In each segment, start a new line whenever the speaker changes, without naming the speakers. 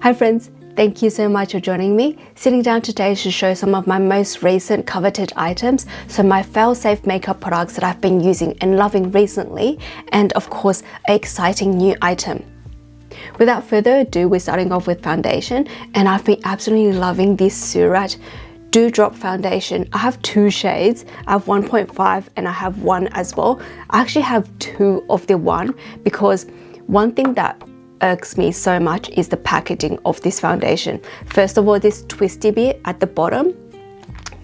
Hi friends, thank you so much for joining me. Sitting down today to show some of my most recent coveted items, so my fail-safe makeup products that I've been using and loving recently, and of course, an exciting new item. Without further ado, we're starting off with foundation, and I've been absolutely loving this Surrat Dewdrop foundation. I have two shades. I have 1.5 and I have one as well. I actually have two of the one because one thing that irks me so much is the packaging of this foundation. First of all, this twisty bit at the bottom.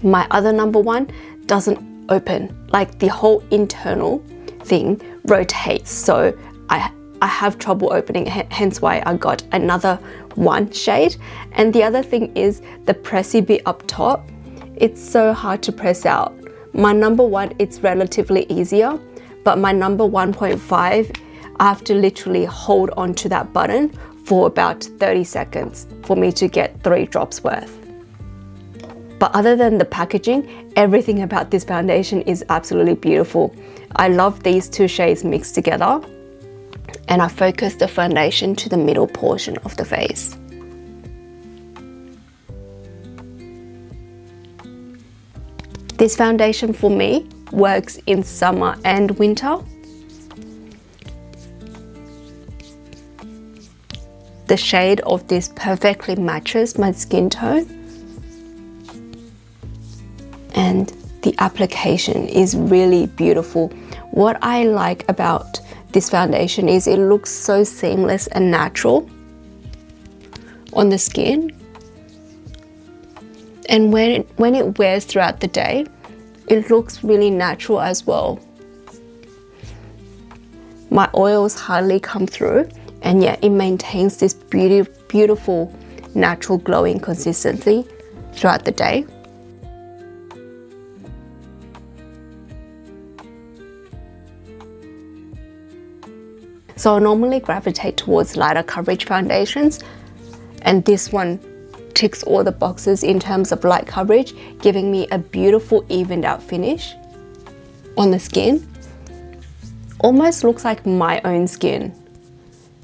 My other number one doesn't open, like the whole internal thing rotates, so I have trouble opening, hence why I got another one shade. And the other thing is the pressy bit up top. It's so hard to press out. My number one, it's relatively easier, but my number 1.5, I have to literally hold on to that button for about 30 seconds for me to get 3 drops worth. But other than the packaging, everything about this foundation is absolutely beautiful. I love these two shades mixed together, and I focus the foundation to the middle portion of the face. This foundation for me works in summer and winter. The shade of this perfectly matches my skin tone, and the application is really beautiful. What I like about this foundation is it looks so seamless and natural on the skin, and when it wears throughout the day, it looks really natural as well. My oils hardly come through, and yet it maintains this beautiful natural glowing consistency throughout the day. So I normally gravitate towards lighter coverage foundations, and this one ticks all the boxes in terms of light coverage, giving me a beautiful evened out finish on the skin. Almost looks like my own skin.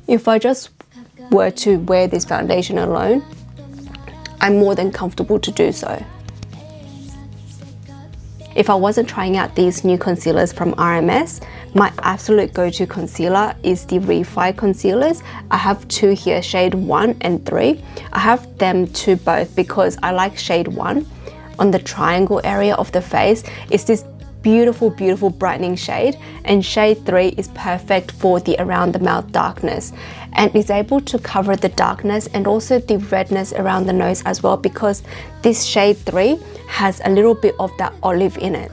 If I just were to wear this foundation alone, I'm more than comfortable to do so. If I wasn't trying out these new concealers from RMS, my absolute go-to concealer is the Refi concealers. I have two here, shade 1 and 3. I have them to both because I like shade 1 on the triangle area of the face. It's this beautiful brightening shade, and shade 3 is perfect for the around the mouth darkness, and is able to cover the darkness and also the redness around the nose as well, because this shade 3 has a little bit of that olive in it.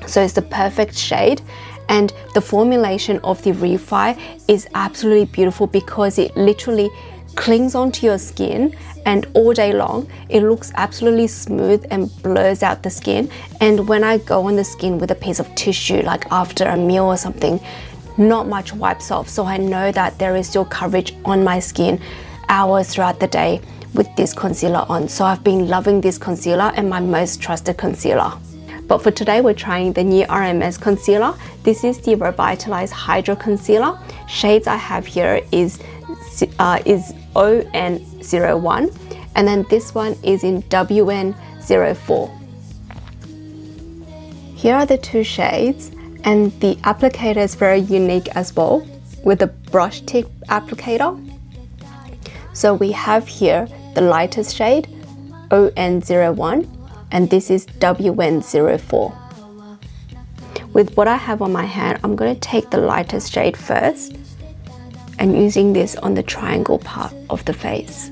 So it's the perfect shade, and the formulation of the Refi is absolutely beautiful because it literally clings onto your skin, and all day long it looks absolutely smooth and blurs out the skin. And when I go on the skin with a piece of tissue, like after a meal or something, not much wipes off, so I know that there is still coverage on my skin hours throughout the day with this concealer on. So I've been loving this concealer, and my most trusted concealer. But for today, we're trying the new RMS concealer. This is the Rebitalize Hydra Concealer. Shades I have here is ON01, and then this one is in WN04. Here are the two shades, and the applicator is very unique as well, with a brush tip applicator. So we have here the lightest shade, ON01, and this is WN04. With what I have on my hand, I'm going to take the lightest shade first, and using this on the triangle part of the face.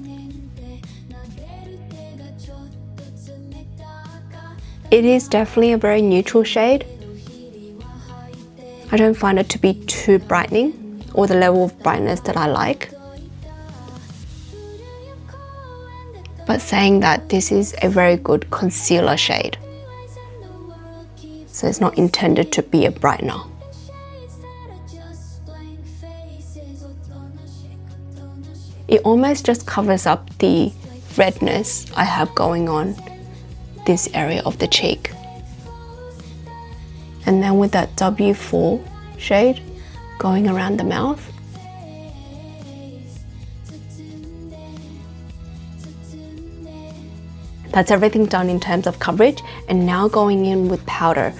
It is definitely a very neutral shade. I don't find it to be too brightening, or the level of brightness that I like. But saying that, this is a very good concealer shade, so it's not intended to be a brightener. It almost just covers up the redness I have going on this area of the cheek. And then with that W4 shade going around the mouth, That's everything done in terms of coverage. And now going in with powder.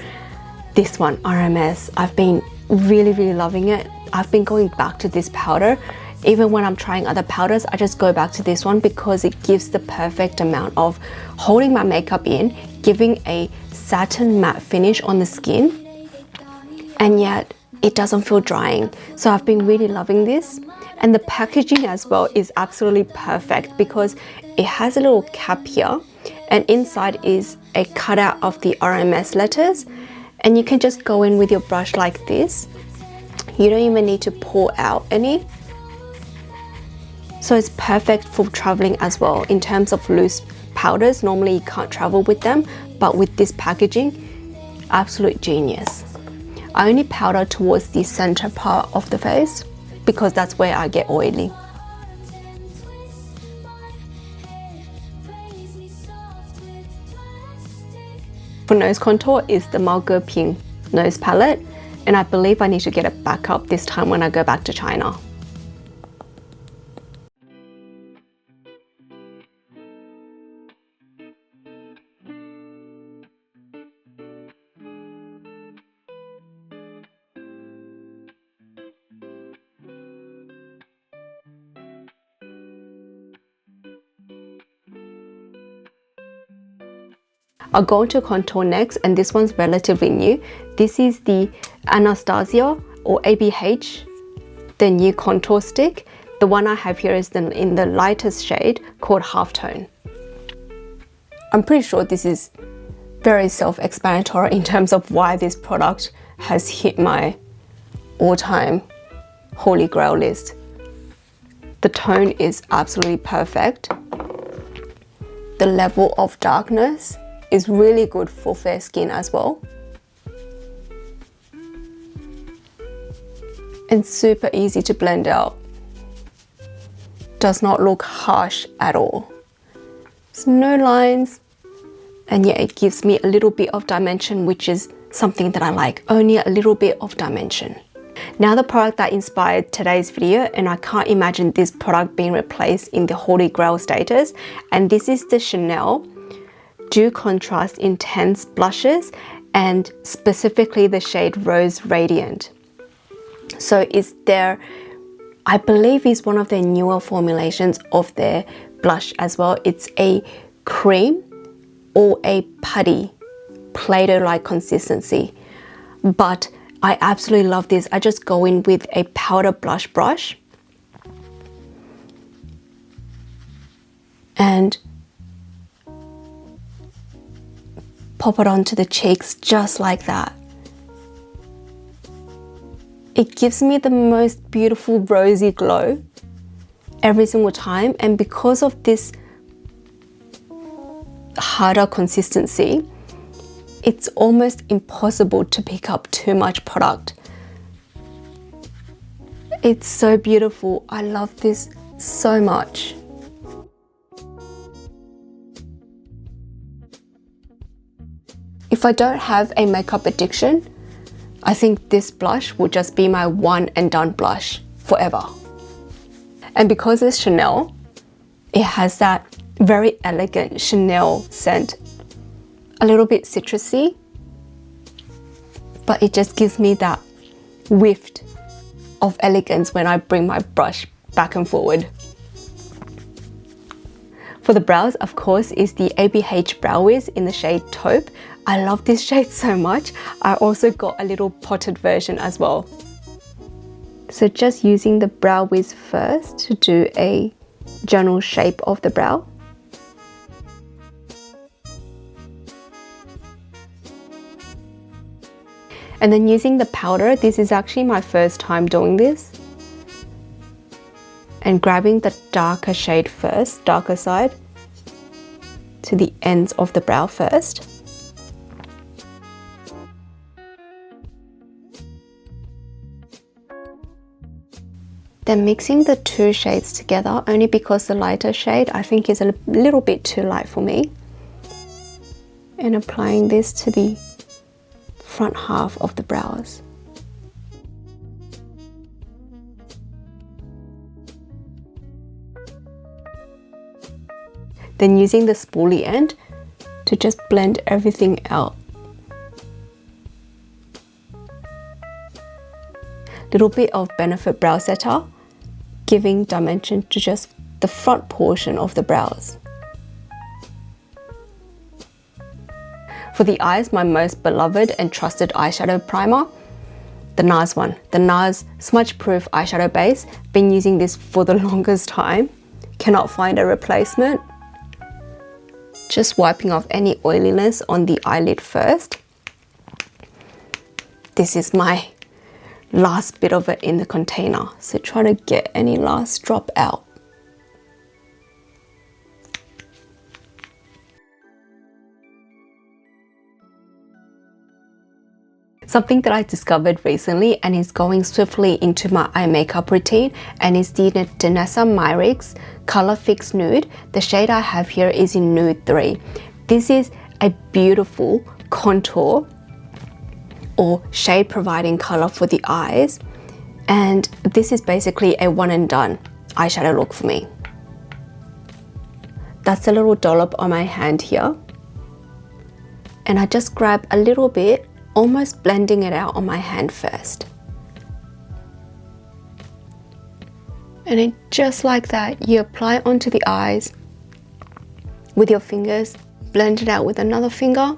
This one, RMS, I've been really loving it. I've been going back to this powder. Even when I'm trying other powders, I just go back to this one because it gives the perfect amount of holding my makeup in, giving a satin matte finish on the skin, and yet it doesn't feel drying. So I've been really loving this. And the packaging as well is absolutely perfect because it has a little cap here, and inside is a cutout of the RMS letters, and you can just go in with your brush like this. You don't even need to pour out any. So it's perfect for traveling as well. In terms of loose powders, normally you can't travel with them, but with this packaging, absolute genius. I only powder towards the center part of the face because that's where I get oily. For nose contour is the Margot Pink nose palette, and I believe I need to get it back up this time when I go back to China. I'll go into contour next, and this one's relatively new. This is the Anastasia or ABH, the new contour stick. The one I have here is in the lightest shade called Halftone. I'm pretty sure this is very self-explanatory in terms of why this product has hit my all-time holy grail list. The tone is absolutely perfect. The level of darkness is really good for fair skin as well. And super easy to blend out. Does not look harsh at all. There's no lines, and yet it gives me a little bit of dimension, which is something that I like, only a little bit of dimension. Now the product that inspired today's video, and I can't imagine this product being replaced in the holy grail status, and this is the Chanel Dew Contrast Intense Blushes, and specifically the shade Rose Radiant. So it's their, I believe is one of their newer formulations of their blush as well. It's a cream or a putty, Play-Doh-like consistency. But I absolutely love this. I just go in with a powder blush brush and pop it onto the cheeks just like that. It gives me the most beautiful rosy glow every single time, and because of this harder consistency, it's almost impossible to pick up too much product. It's so beautiful. I love this so much. If I don't have a makeup addiction, I think this blush will just be my one and done blush forever. And because it's Chanel, it has that very elegant Chanel scent. A little bit citrusy, but it just gives me that whiff of elegance when I bring my brush back and forward. For the brows, of course, is the ABH Brow Wiz in the shade Taupe. I love this shade so much. I also got a little potted version as well. So just using the Brow Wiz first to do a general shape of the brow. And then using the powder, this is actually my first time doing this. And grabbing the darker shade first, darker side, to the ends of the brow first. Then mixing the two shades together, only because the lighter shade I think is a little bit too light for me. And applying this to the front half of the brows. Then using the spoolie end to just blend everything out. Little bit of Benefit Brow Setter, giving dimension to just the front portion of the brows. For the eyes, my most beloved and trusted eyeshadow primer, the NARS one, the NARS Smudge Proof Eyeshadow Base. Been using this for the longest time. Cannot find a replacement. Just wiping off any oiliness on the eyelid first. This is my last bit of it in the container, so try to get any last drop out. Something that I discovered recently and is going swiftly into my eye makeup routine, and is the Danessa Myricks Colorfix Nude. The shade I have here is in Nude 3. This is a beautiful contour or shade providing color for the eyes, and this is basically a one and done eyeshadow look for me. That's a little dollop on my hand here, and I just grab a little bit, almost blending it out on my hand first. And then just like that, you apply it onto the eyes with your fingers, blend it out with another finger,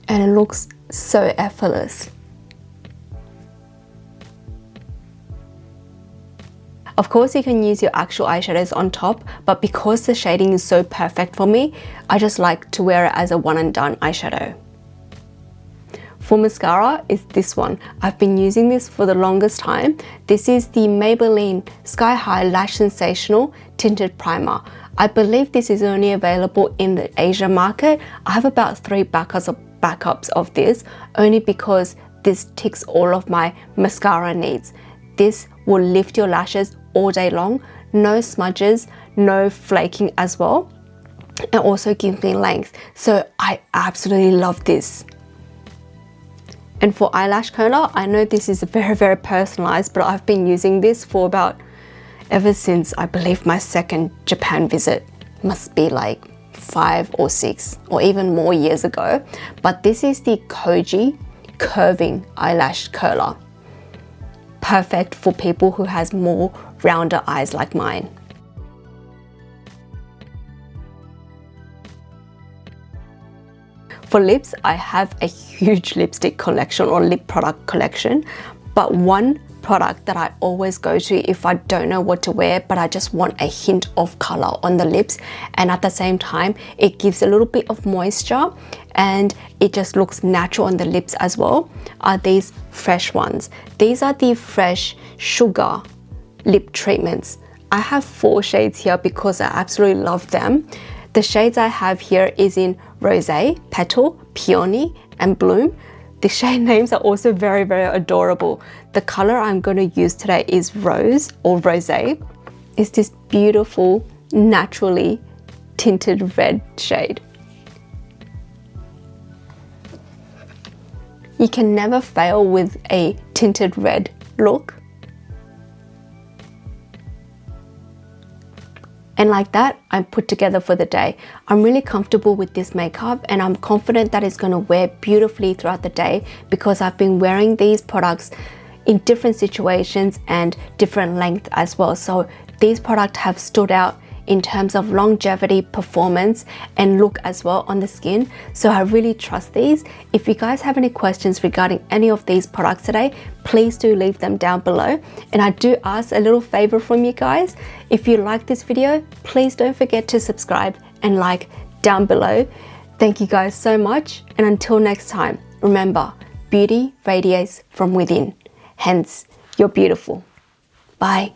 and it looks so effortless. Of course, you can use your actual eyeshadows on top, but because the shading is so perfect for me, I just like to wear it as a one and done eyeshadow. For mascara is this one. I've been using this for the longest time. This is the Maybelline Sky High Lash Sensational Tinted Primer. I believe this is only available in the Asia market. I have about 3 backups of this, only because this ticks all of my mascara needs. This will lift your lashes all day long, no smudges, no flaking as well, and also gives me length. So I absolutely love this. And for eyelash curler, I know this is very personalized, but I've been using this for ever since I believe my second Japan visit. Must be like 5 or 6 or even more years ago. But this is the Koji Curving Eyelash Curler. Perfect for people who has more rounder eyes like mine. For lips, I have a huge lipstick collection or lip product collection, but one product that I always go to if I don't know what to wear, but I just want a hint of color on the lips, and at the same time it gives a little bit of moisture and it just looks natural on the lips as well, are these Fresh ones. These are the Fresh Sugar lip treatments. I have 4 shades here because I absolutely love them. The shades I have here is in Rosé, Petal, Peony and Bloom. The shade names are also very adorable. The color I'm going to use today is Rose or Rosé. It's this beautiful, naturally tinted red shade. You can never fail with a tinted red look. And like that, I'm put together for the day. I'm really comfortable with this makeup and I'm confident that it's going to wear beautifully throughout the day because I've been wearing these products in different situations and different length as well. So these products have stood out in terms of longevity, performance and look as well on the skin. So I really trust these. If you guys have any questions regarding any of these products today, please do leave them down below. And I do ask a little favor from you guys. If you like this video, please don't forget to subscribe and like down below. Thank you guys so much. And until next time, remember, beauty radiates from within. Hence, you're beautiful. Bye.